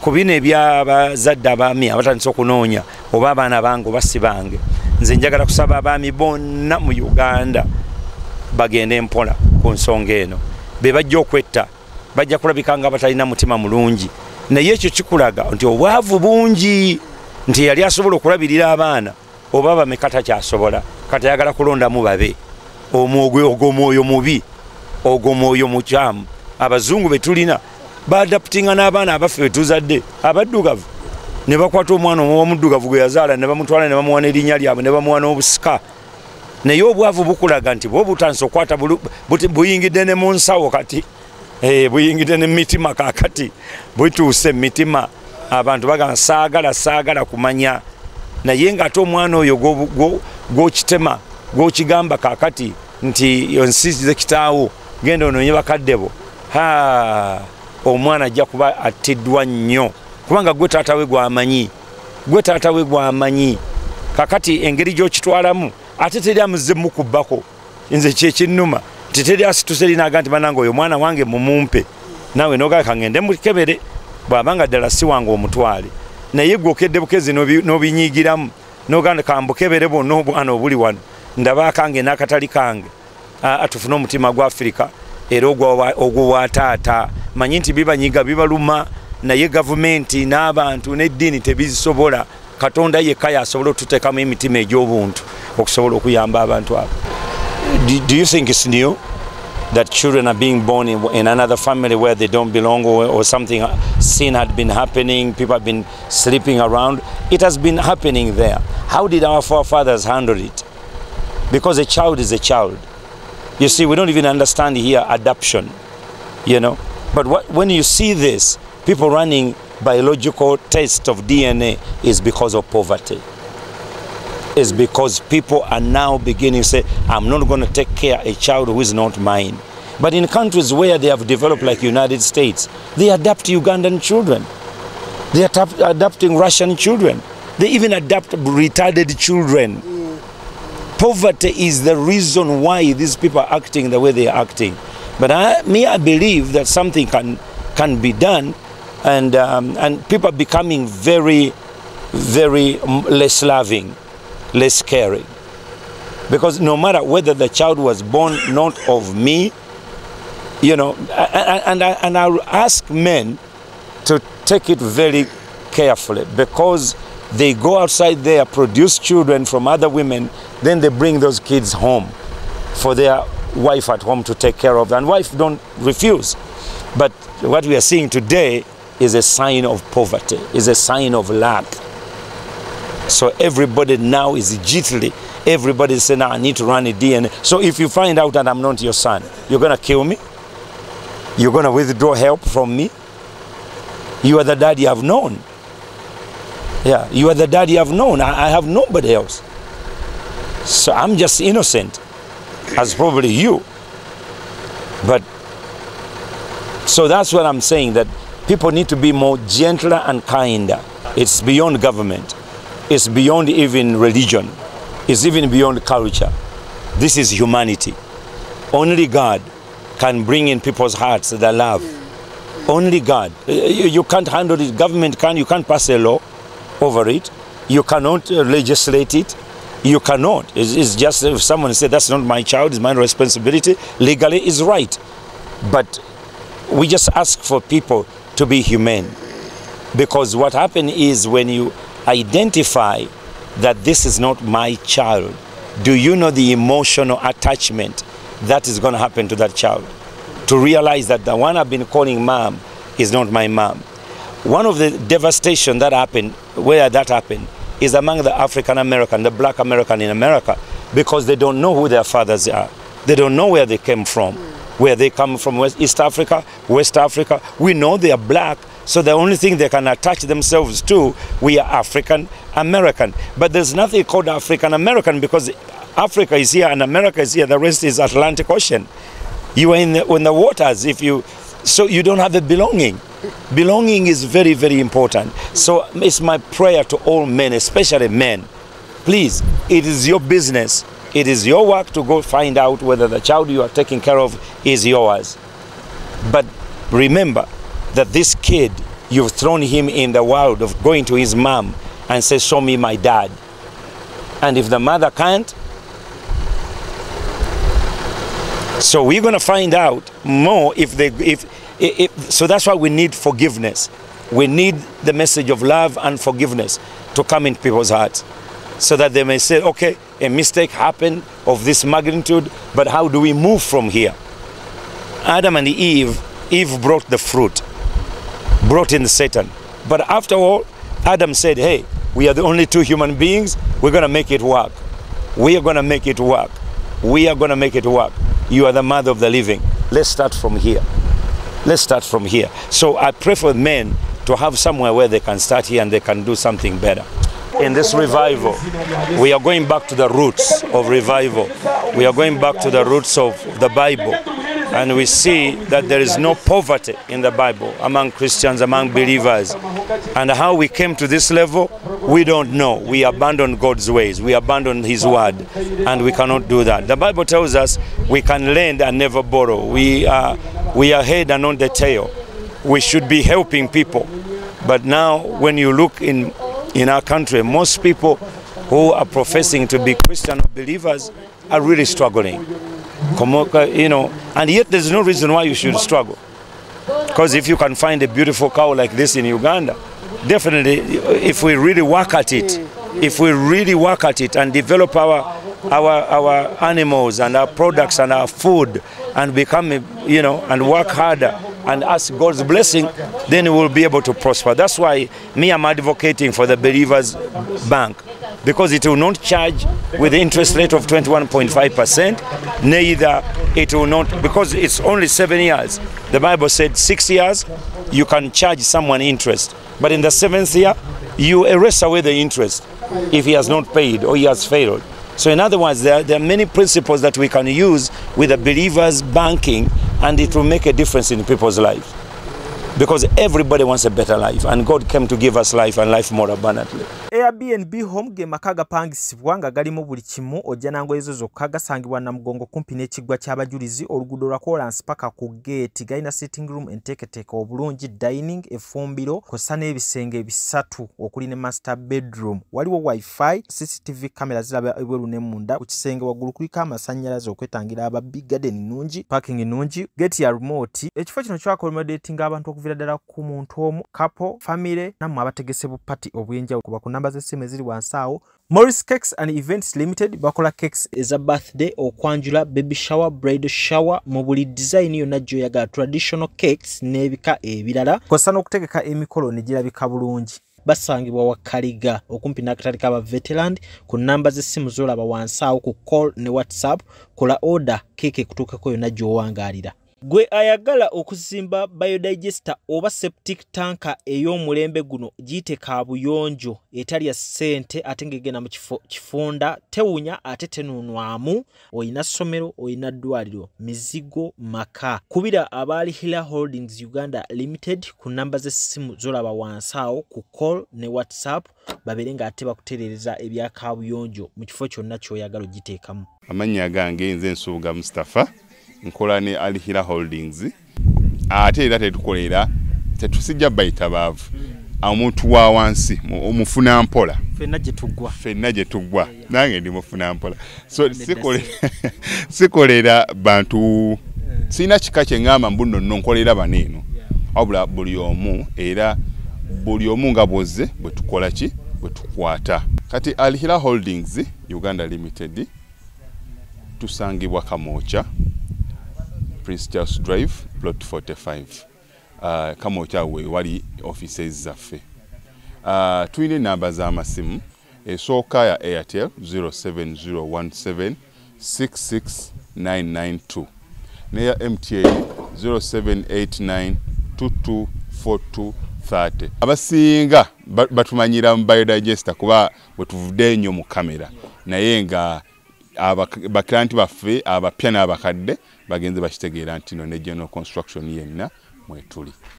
ku bino ebyabazadde abaami abatandise okunoonya oba abaana bange oba si bange, nze njagala kusaba abaami bonna mu Uganda bagende mpola ku nsonga eno. Be bajja okwetta bajja kulabika nga batalina mutima mulungi, naye ekyo kikulaga nti obwavu bungi, nti yali asobola okulabirira abaana oba bameka takyasobola, kati ayagala kulondamu babe. Ogwo mwoyo mubi, ogwo mwoyo mukyamu. Abazungu betulina baadaputinga n'abaana abaffe betuzadde abaddugavu, ne bakwata omwana omuddugavu gwe yazaala ne bamutwala ne bamuwa n'erinnya lyabwe ne bamuwa n'obusika. Naye obwavu bukulaga nti bw'obutandise okwata buyingidde ne mu nsawo kati, buyingidde ne mitima kakati, butuuse mitima. Abantu bagamba saagala kumanya, naye ng'ate omwana oyo gw'okitema gw'okigamba kakati nti onsiize kitaawo genda onoonye bakadde bo, omwana ajja kuba attiddwa nnyo, kubanga gwe taata we gw'amanyi. Kakati engeri gy'okitwalamu ate teri amuzze mukubbako, nze kyekinnuma nti teri asituse linaaga nti banange oyo mwana wange mumumpe, naawe nogaa kangende mukebere bw'abanga ddala si wange omutwale. Naye gwe okedde bukezi n'obinyiigiramu n'oganda kambukebere bonna obwana obuli wano, ndaba kange n'akatali kange. Tufune omutima gwa Afrika era ogwo wa taata. Manyi nti bibanyiga bibaluma, naye gavumenti n'abantu n'eddiini tebizisobola. Katonda yekka yasobola otuteekamu emitima egy'obuntu okusobola okuyamba abantu abo. Do you think it's new that children are being born in another family where they don't belong, or something, sin had been happening, people have been sleeping around? It has been happening there. How did our forefathers handle it? Because a child is a child. You see, we don't even understand here adoption, you know. But when you see this, people running biological test of DNA, is because of poverty. It's because people are now beginning to say, I'm not going to take care of a child who is not mine. But in countries where they have developed, like United States, they adopt Ugandan children. They are adopting Russian children. They even adopt retarded children. Poverty is the reason why these people are acting the way they are acting. But I believe that something can be done, and people are becoming very, very less loving, less caring. Because no matter whether the child was born not of me, you know, and I'll ask men to take it very carefully, because they go outside there, produce children from other women, then they bring those kids home for their wife at home to take care of, and wife don't refuse. But what we are seeing today is a sign of poverty, is a sign of lack. So everybody now is jittery. Everybody is saying, I need to run a DNA. So if you find out that I'm not your son, you're going to kill me? You're going to withdraw help from me? You are the daddy I've known. Yeah, you are the daddy I've known. I have nobody else. So I'm just innocent, as probably you. But, so that's what I'm saying, that people need to be more gentler and kinder. It's beyond government. It's beyond even religion. It's even beyond culture. This is humanity. Only God can bring in people's hearts the love. Only God. You can't handle it. Government can. You can't pass a law over it. You cannot legislate it. You cannot. It's just if someone said that's not my child, it's my responsibility. Legally, it's right. But we just ask for people to be humane. Because what happens is when you identify that this is not my child, do you know the emotional attachment that is going to happen to that child? To realize that the one I've been calling mom is not my mom. One of the devastation that happened, where that happened, is among the African American, the black American in America, because they don't know who their fathers are. They don't know where they came from. Where they come from, East Africa, West Africa. We know they are black, so the only thing they can attach themselves to, we are African American. But there's nothing called African American, because Africa is here and America is here. The rest is Atlantic Ocean. You are in the waters. So you don't have a belonging. Belonging is very, very important. So it's my prayer to all men, especially men. Please, it is your business. It is your work to go find out whether the child you are taking care of is yours. But remember that this kid You've thrown him in the world of going to his mom and say, show me my dad. And if the mother can't, so we're going to find out more so that's why we need forgiveness. We need the message of love and forgiveness to come in people's hearts so that they may say, okay, a mistake happened of this magnitude, but how do we move from here? Adam and Eve brought the fruit, brought in Satan. But after all, Adam said, hey, we are the only two human beings. We're going to make it work. We are going to make it work. We are going to make it work. You are the mother of the living. Let's start from here. Let's start from here. So I pray for men to have somewhere where they can start here and they can do something better. In this revival, we are going back to the roots of revival. We are going back to the roots of the Bible. And we see that there is no poverty in the Bible among Christians, among believers. And how we came to this level, we don't know. We abandoned God's ways. We abandoned His word. And we cannot do that. The Bible tells us we can lend and never borrow. We are head and not the tail. We should be helping people. But now when you look in our country, most people who are professing to be Christian or believers are really struggling. You know, and yet there's no reason why you should struggle. Because if you can find a beautiful cow like this in Uganda, definitely, if we really work at it, and develop our animals and our products and our food and become, you know, and work harder and ask God's blessing, then we will be able to prosper. That's why I'm advocating for the Believers Bank, because it will not charge with the interest rate of 21.5%, neither it will not, because it's only 7 years. The Bible said 6 years, you can charge someone interest. But in the 7th year, you erase away the interest if he has not paid or he has failed. So in other words, there are many principles that we can use with the believers banking, and it will make a difference in people's lives. Because everybody wants a better life, and God came to give us life and life more abundantly. Airbnb home ge maka gapangisibwa nga galimu buli kimu ojja nango ezo zokka gasangibwa na mugongo kumpi n'ekiggwa ky'abajulizi oluguudo lwa Kolansi paka ku gate. Galina sitting room enteeketeeke obulungi, dining, effumbiro kw'ossa n'ebisenge bisatu okuli ne master bedroom. Waliwo wifi, CCTV camera ziraba ebweru ne munda. Ku kisenge waggulu kuliko amasannyalaze okwetangira ababbi, garden nnungi, parking nnungi, gate ya remote. Ekifo kino kyakommodatinga abantu okuvira ddala ku muntu omu, couple, family nammwe abategese bu party obw'enjawulo. Kuba ku namba z'essimu eziri wansi awo. Morris Cakes and Events Limited bakola cakes eza birthday, okwanjula, baby shower, bridal shower, mu buli design yonna gy'oyagala, traditional cakes n'ebika ebirala. Kw'ossa n'okutegeka emikolo ne girabika bulungi. Basangibwa wa Kaliga okumpi n'akatale k'aba veteran. Ku namba z'essimu z'olaba wansi awo ku call ne WhatsApp. Kola order keeke kutuukako yonna gy'owangaalira. Gwe ayagala okuzimba biodigester oba septic tanka ey'omulembe guno giyite kaabuyonjo etali ya ssente ate ng'egenda mu kifunda, tewunya ate tenunwamu, oyina ssomero, oyina ddwaliro, mizigo, maka. Kubira Abalihira Holdings Uganda Limited ku namba z'essimu z'olaba wansi awo ku call ne WhatsApp babere ng'ate bakutereereza ebya kaabuyonjo mu kifo kyonna ky'oyagala ogiteekamu. Amannya gange nze Nsubuga Mustafa. Nkola ne Alihira Holdings. Ate era tetukolera, tetusijja bayita baavu. Omuntu wa wansi omufuna mpola. Fenna gye tuggwa. Nange ndi mufuna mpola. So sikolera bantu. Sina kika kye ngamba mbuno nno nkolera baneeno. Wabula buli omu era buli omu nga bwozze bwe tukola ki bwe tukwata. Kati Alihira Holdings Uganda Limited tusangibwa Kamocha, Prince Charles Drive, plot 45. Kamocha we wali offices zaffe. Tuyine namba z'amasimu. Esooka ya Airtel 07017 66992. Neya MTN 0789 224230. Abasinga batumanyira mu biodigester kuba bwe tuvudde nnyo mu kamera. Naye nga abaklanti baffe abapya n'abakadde bagenze bakitegeera nti no ne general construction yenna mwetuli.